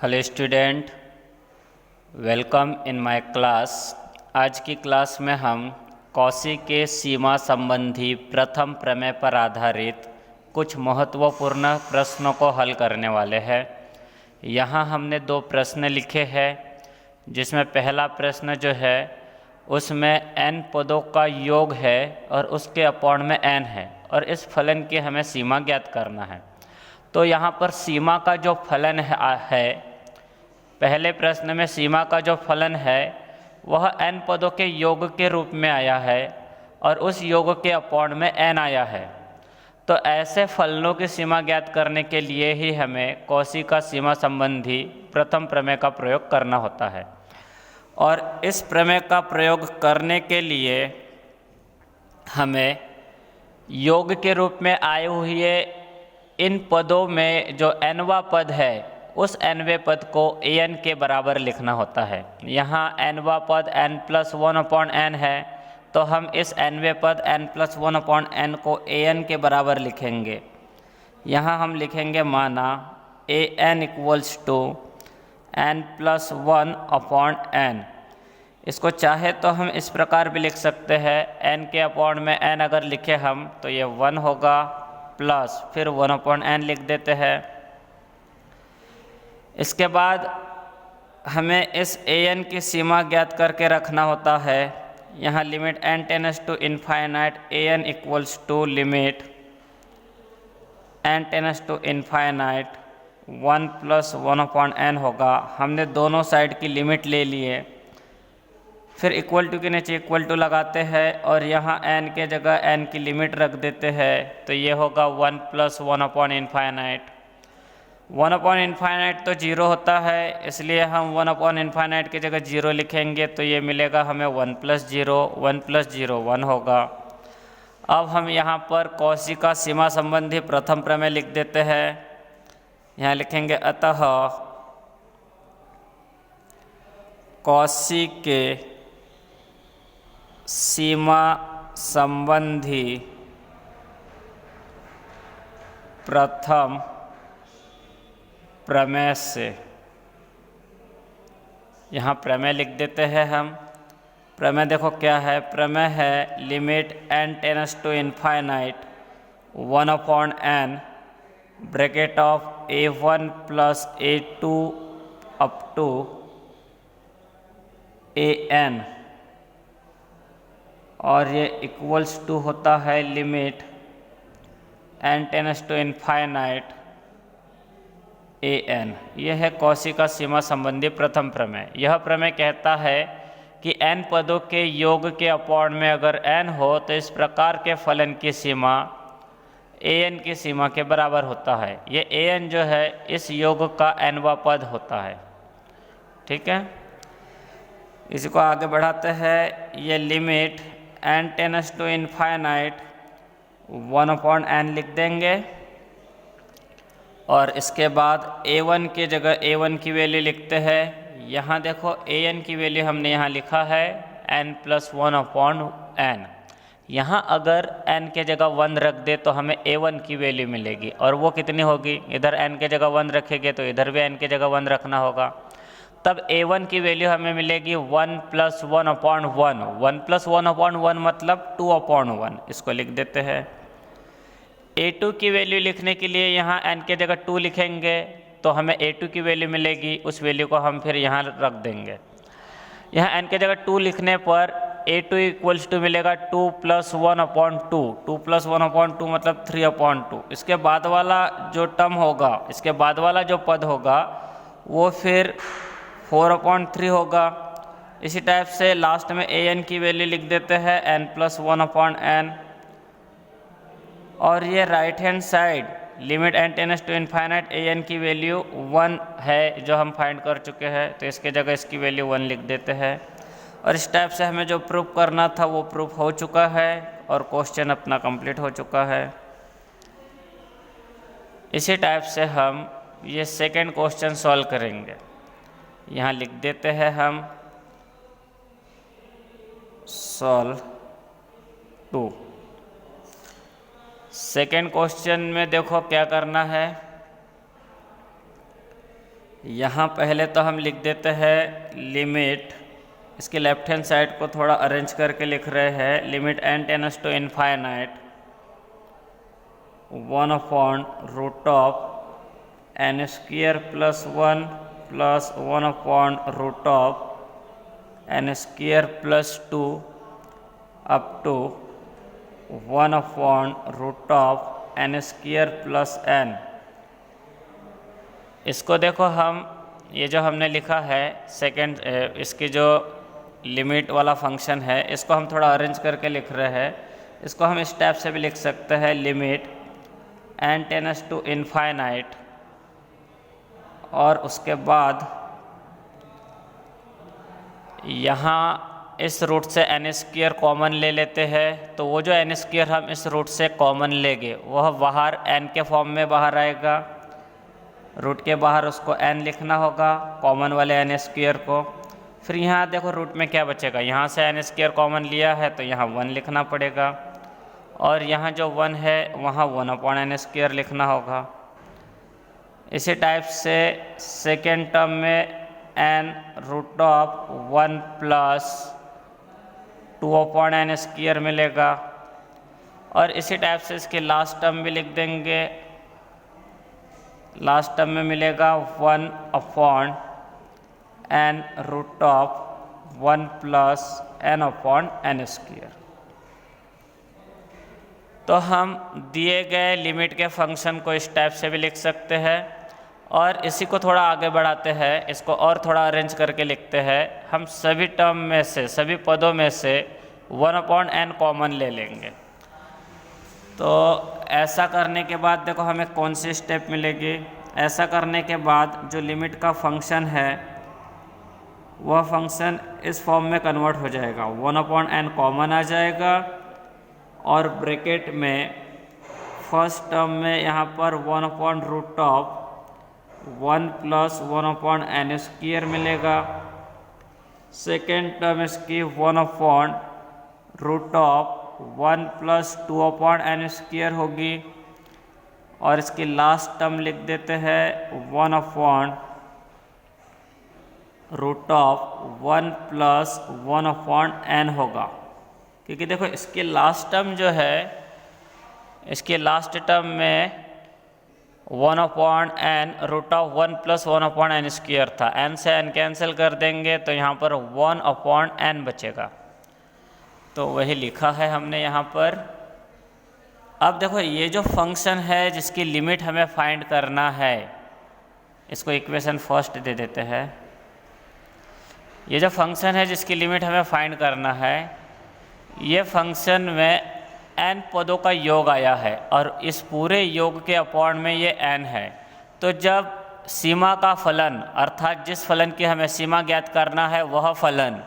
Hello student, welcome in my class. आज की class में हम कॉची के सीमा संबंधी प्रथम प्रमेय पर आधारित कुछ महत्वपूर्ण प्रश्नों को हल करने वाले हैं। यहाँ हमने दो प्रश्न लिखे हैं, जिसमें पहला प्रश्न जो है उसमें n पदों का योग है और उसके अपॉन में n है और इस फलन की हमें सीमा ज्ञात करना है। तो यहाँ पर सीमा का जो फलन है पहले प्रश्न में सीमा का जो फलन है वह n पदों के योग के रूप में आया है और उस योग के अपॉन में n आया है। तो ऐसे फलनों की सीमा ज्ञात करने के लिए ही हमें कॉची का सीमा संबंधी प्रथम प्रमेय का प्रयोग करना होता है। और इस प्रमेय का प्रयोग करने के लिए हमें योग के रूप में आए हुए इन पदों में जो nवां पद है उस nवें पद को an के बराबर लिखना होता है। यहाँ nवां पद n+1/n है, तो हम इस nवें पद n+1/n को an के बराबर लिखेंगे। यहाँ हम लिखेंगे माना an = n+1/n। इसको चाहे तो हम इस प्रकार भी लिख सकते हैं, n के अपॉन में n अगर लिखे हम तो ये 1 होगा प्लस फिर 1/n लिख देते हैं। इसके बाद हमें इस an की सीमा ज्ञात करके रखना होता है। यहाँ limit n tends to infinite an = limit n tends to infinite 1+1/n होगा। हमने दोनों साइड की लिमिट ले लिए, फिर इक्वल टू के नीचे इक्वल टू लगाते हैं और यहाँ n के जगह n की लिमिट रख देते हैं, तो ये होगा 1+1/∞। 1/∞ तो 0 होता है, इसलिए हम 1/∞ की जगह 0 लिखेंगे, तो ये मिलेगा हमें 1+0, 1+0 1 होगा। अब हम यहाँ पर कॉची का सीमा संबंधी प्रथम प्रमेय लिख देते हैं। यहाँ लिखेंगे अतः कॉची के सीमा संबंधी प्रथम प्रमेय से, यहाँ प्रमेय लिख देते हैं हम। प्रमेय देखो क्या है, प्रमेय है limit n tends to infinite 1/n bracket of a1 + a2 up to an, और ये इक्वल्स टू होता है limit n tends to infinite an। यह है कॉची का सीमा संबंधी प्रथम प्रमेय। यह प्रमेय कहता है कि n पदों के योग के अपॉन में अगर n हो तो इस प्रकार के फलन की सीमा an की सीमा के बराबर होता है। ये an जो है इस योग का nवां पद होता है। ठीक है, इसी को आगे बढ़ाते हैं। ये limit n tends to infinite 1/n लिख देंगे और इसके बाद a1 की जगह a1 की वैल्यू लिखते हैं। यहाँ देखो an की वैल्यू हमने यहाँ लिखा है n+1/n। यहाँ अगर n के जगह 1 रख दे तो हमें a1 की वैल्यू मिलेगी, और वो कितनी होगी, इधर n के जगह 1 रखेंगे तो इधर भी n के जगह 1 रखना होगा। तब a1 की वैल्यू हमें मिलेगी 1+1/1। 1+1/1 मतलब 2/1, इसको लिख देते हैं। a2 की वैल्यू लिखने के लिए यहाँ n के जगह 2 लिखेंगे तो हमें a2 की वैल्यू मिलेगी, उस वैल्यू को हम फिर यहाँ रख देंगे। यहाँ n के जगह 2 लिखने पर a2 = मिलेगा 2+1/2। 2+1/2 मतलब 3/2। इसके बाद वाला जो टर्म होगा, इसके बाद वाला जो पद होगा वो फिर 4/3 होगा। इसी टाइप से लास्ट में an की वैल्यू लिख देते हैं n+1/n। और ये right hand side limit n tends to infinite an की वैल्यू 1 है जो हम फाइंड कर चुके हैं, तो इसके जगह इसकी वैल्यू 1 लिख देते हैं। और इस टाइप से हमें जो प्रूफ करना था वो प्रूफ हो चुका है और क्वेश्चन अपना कंप्लीट हो चुका है। इसी टाइप से हम ये सेकंड क्वेश्चन सॉल्व करेंगे। यहाँ लिख देते हैं हम सॉल्व 2। सेकेंड क्वेश्चन में देखो क्या करना है। यहाँ पहले तो हम लिख देते हैं लिमिट, इसके लेफ्ट हैंड साइड को थोड़ा अरेंज करके लिख रहे हैं, limit n tends to infinite 1/√n² + 1 plus 1/√n² + 2 up to 1/√n² + n। इसको देखो, हम ये जो हमने लिखा है सेकेंड, इसकी जो लिमिट वाला फंक्शन है, इसको हम थोड़ा अरेंज करके लिख रहे हैं। इसको हम इस टाइप से भी लिख सकते हैं, limit n tends to infinite, और उसके बाद यहाँ इस रूट से n² कॉमन ले लेते हैं, तो वो जो n² हम इस रूट से कॉमन लेंगे वह बाहर n के फॉर्म में बाहर आएगा। रूट के बाहर उसको n लिखना होगा, कॉमन वाले n² को। फिर यहाँ देखो रूट में क्या बचेगा, यहाँ से n² कॉमन लिया है तो यहाँ 1 लिखना पड़ेगा, और यहाँ जो 1 है वहाँ 1/n² लिखना होगा। इसी टाइप से सेकेंड टर्म में n√1 + 2/n² मिलेगा, और इसी टाइप से इसके लास्ट टर्म भी लिख देंगे। लास्ट टर्म में मिलेगा 1/n√1 + n/n²। तो हम दिए गए लिमिट के फंक्शन को इस टाइप से भी लिख सकते हैं, और इसी को थोड़ा आगे बढ़ाते हैं, इसको और थोड़ा अरेंज करके लिखते हैं। हम सभी टर्म में से, सभी पदों में से 1/n कॉमन ले लेंगे। तो ऐसा करने के बाद देखो हमें कौन सी स्टेप मिलेगी। ऐसा करने के बाद जो लिमिट का फंक्शन है वह फंक्शन इस फॉर्म में कन्वर्ट हो जाएगा, 1/n कॉमन आ जाएगा, और ब्रैकेट में फर्स्ट टर्म में यहाँ पर 1/√1 + 1/n² मिलेगा। सेकेंड टर्म इसकी 1/√1 + 2/n² होगी, और इसकी लास्ट टर्म लिख देते हैं 1/√1 + 1/n होगा। क्योंकि देखो इसकी लास्ट टर्म जो है, इसके लास्ट टर्म में 1/n √1 + 1/n² था, n से n कैंसिल कर देंगे तो यहाँ पर 1/n बचेगा। तो वही लिखा है हमने यहाँ पर। अब देखो ये जो फंक्शन है जिसकी लिमिट हमें फाइंड करना है, इसको इक्वेशन फर्स्ट दे देते हैं। ये जो फंक्शन है जिसकी लिमिट हमें फाइंड करना है, ये फंक्शन में n पदों का योग आया है, और इस पूरे योग के अपॉन में ये n है। तो जब सीमा का फलन, अर्थात जिस फलन की हमें सीमा ज्ञात करना है वह फलन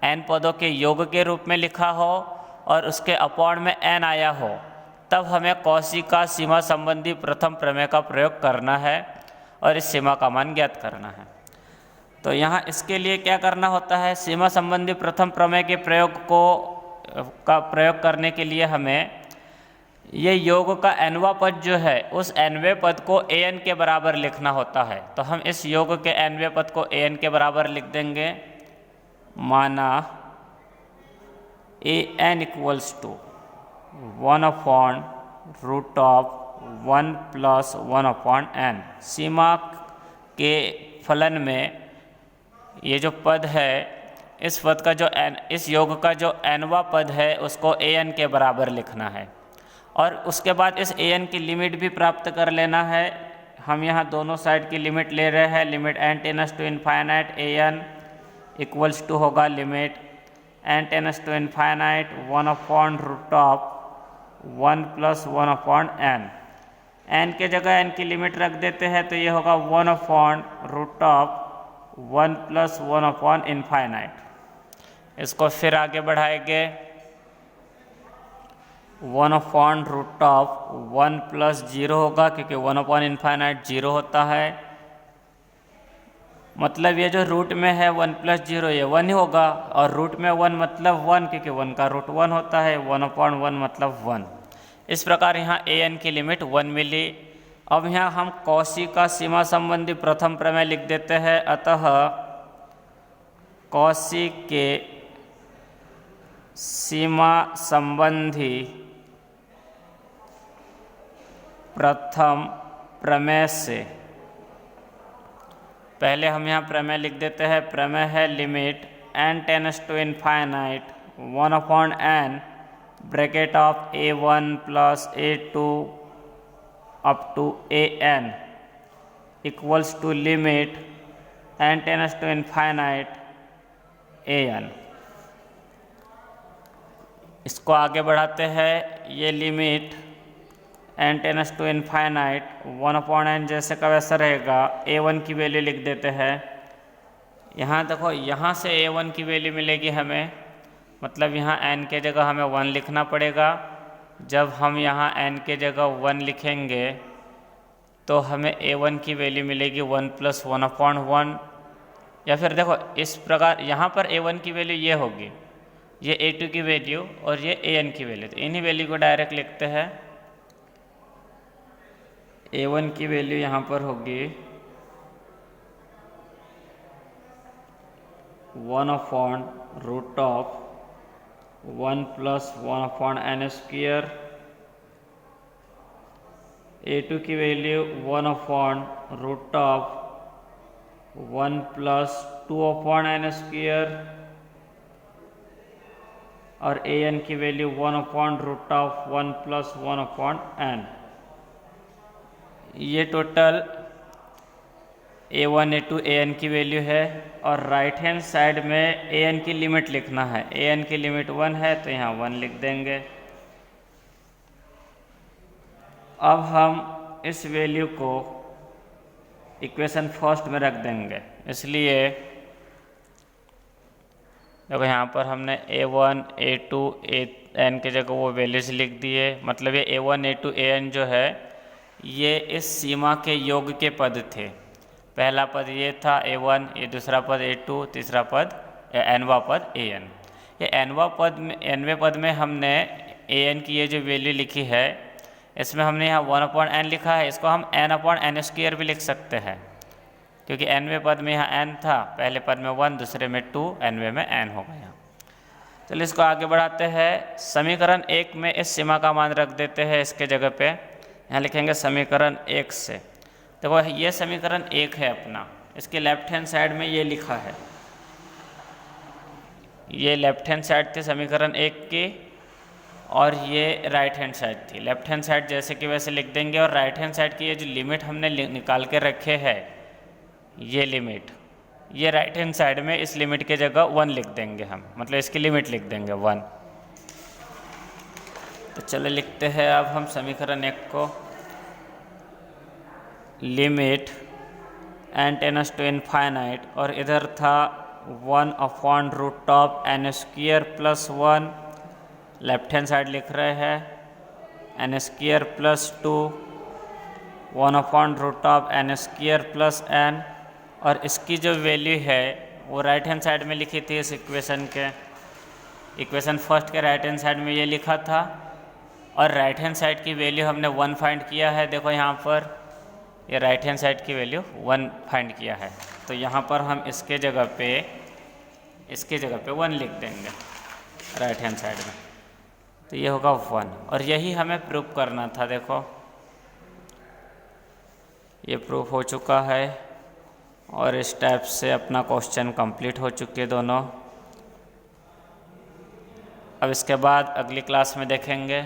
n पदों के योग के रूप में लिखा हो और उसके अपॉन में n आया हो, तब हमें कॉची का सीमा संबंधी प्रथम प्रमेय का प्रयोग करना है और इस सीमा का मान ज्ञात करना है। तो यहाँ इसके लिए क्या करना होता है, सीमा संबंधी प्रथम प्रमेय के प्रयोग करने के लिए हमें ये योग का nवां पद जो है उस nवें पद को an के बराबर लिखना होता है। तो हम इस योग के nवें पद को an के बराबर लिख देंगे। माना an = 1/√1 + 1/n। सीमा के फलन में ये जो पद है, इस पद का जो इस योग का जो nवां पद है उसको an के बराबर लिखना है, और उसके बाद इस an की लिमिट भी प्राप्त कर लेना है। हम यहाँ दोनों साइड की लिमिट ले रहे हैं। Limit n tends to infinite an = होगा limit n tends to infinite 1/√1 + 1/n। n के जगह n की लिमिट रख देते हैं तो ये होगा 1/√1 + 1/∞। इसको फिर आगे बढ़ाएंगे, 1/√1 + 0 होगा, क्योंकि 1/∞ 0 होता है। मतलब ये जो रूट में है 1 + 0 ये 1 ही होगा, और रूट में 1 मतलब 1, क्योंकि 1 का रूट 1 होता है। 1/1 मतलब 1। इस प्रकार यहाँ an की लिमिट 1 मिली, अब यहाँ हम कॉची का सीमा संबंधी प्रथम प्रमेय लिख देते हैं। अतः कॉची के सीमा संबंधी प्रथम प्रमेय से पहले हम यहाँ प्रमेय लिख देते हैं। प्रमेय है limit n tends to infinite 1/n bracket of a1 plus a2 up to an equals to limit n tends to infinite an। इसको आगे बढ़ाते हैं। ये limit n tends to infinite 1/n जैसे का वैसा रहेगा। a1 की वैल्यू लिख देते हैं। यहाँ देखो, यहाँ से a1 की वैल्यू मिलेगी हमें, मतलब यहाँ n के जगह हमें 1 लिखना पड़ेगा। जब हम यहाँ n के जगह 1 लिखेंगे तो हमें a1 की वैल्यू मिलेगी 1 + 1/1। या फिर देखो इस प्रकार, यहाँ पर a1 की वैल्यू ये होगी, ये a2 की वैल्यू और ये an की वैल्यू। तो इन्हीं वैल्यू को डायरेक्ट लिखते हैं। a1 की वैल्यू यहाँ पर होगी 1/√1 + 1/n²। a2 की वैल्यू 1/√1 + 2/n²। और an की वैल्यू 1/√1 + 1/n। ये टोटल a1 a2 an की वैल्यू है। और राइट हैंड साइड में an की लिमिट लिखना है। an की लिमिट 1 है तो यहाँ 1 लिख देंगे। अब हम इस वैल्यू को इक्वेशन फर्स्ट में रख देंगे। इसलिए देखो यहाँ पर हमने a1 a2 an के जगह वो वैल्यूज लिख दिए। मतलब ये a1 a2 an जो है ये इस सीमा के योग के पद थे। पहला पद ये था a1, ये दूसरा पद a2, तीसरा पद nवां पद an। ये nवें पद में हमने an की ये जो वैल्यू लिखी है, इसमें हमने यहाँ 1/n लिखा है। इसको हम n/n² भी लिख सकते हैं, क्योंकि nवें पद में यहाँ n था, पहले पद में 1, दूसरे में 2, nवें में n हो गया। चलिए इसको आगे बढ़ाते हैं। समीकरण 1 में इस सीमा का मान रख देते हैं इसके जगह पे। यहाँ लिखेंगे समीकरण 1 से। देखो ये समीकरण 1 है अपना, इसके लेफ्ट हैंड साइड में ये लिखा है। ये लेफ्ट हैंड साइड थी समीकरण 1 की और ये राइट हैंड साइड थी। लेफ्ट हैंड साइड जैसे कि वैसे लिख देंगे। और राइट हैंड साइड की ये जो लिमिट हमने निकाल के रखे है, ये लिमिट, ये राइट हैंड साइड में इस लिमिट के जगह 1 लिख देंगे हम, मतलब इसकी लिमिट लिख देंगे 1। तो चलो लिखते हैं अब हम समीकरण 1 को। Limit n tends to infinite, और इधर था 1/√n² + 1। लेफ्ट हैंड साइड लिख रहे हैं n² + 2 1/√n² + n। और इसकी जो वैल्यू है वो राइट हैंड साइड में लिखी थी इस इक्वेशन के। इक्वेशन फर्स्ट के राइट हैंड साइड में ये लिखा था और राइट हैंड साइड की वैल्यू हमने 1 फाइंड किया है। देखो यहाँ पर ये राइट हैंड साइड की वैल्यू 1 फाइंड किया है, तो यहाँ पर हम इसके जगह पे 1 लिख देंगे राइट हैंड साइड में। तो ये होगा 1 और यही हमें प्रूफ करना था। देखो ये प्रूफ हो चुका है और इस टाइप से अपना क्वेश्चन कंप्लीट हो चुके दोनों। अब इसके बाद अगली क्लास में देखेंगे।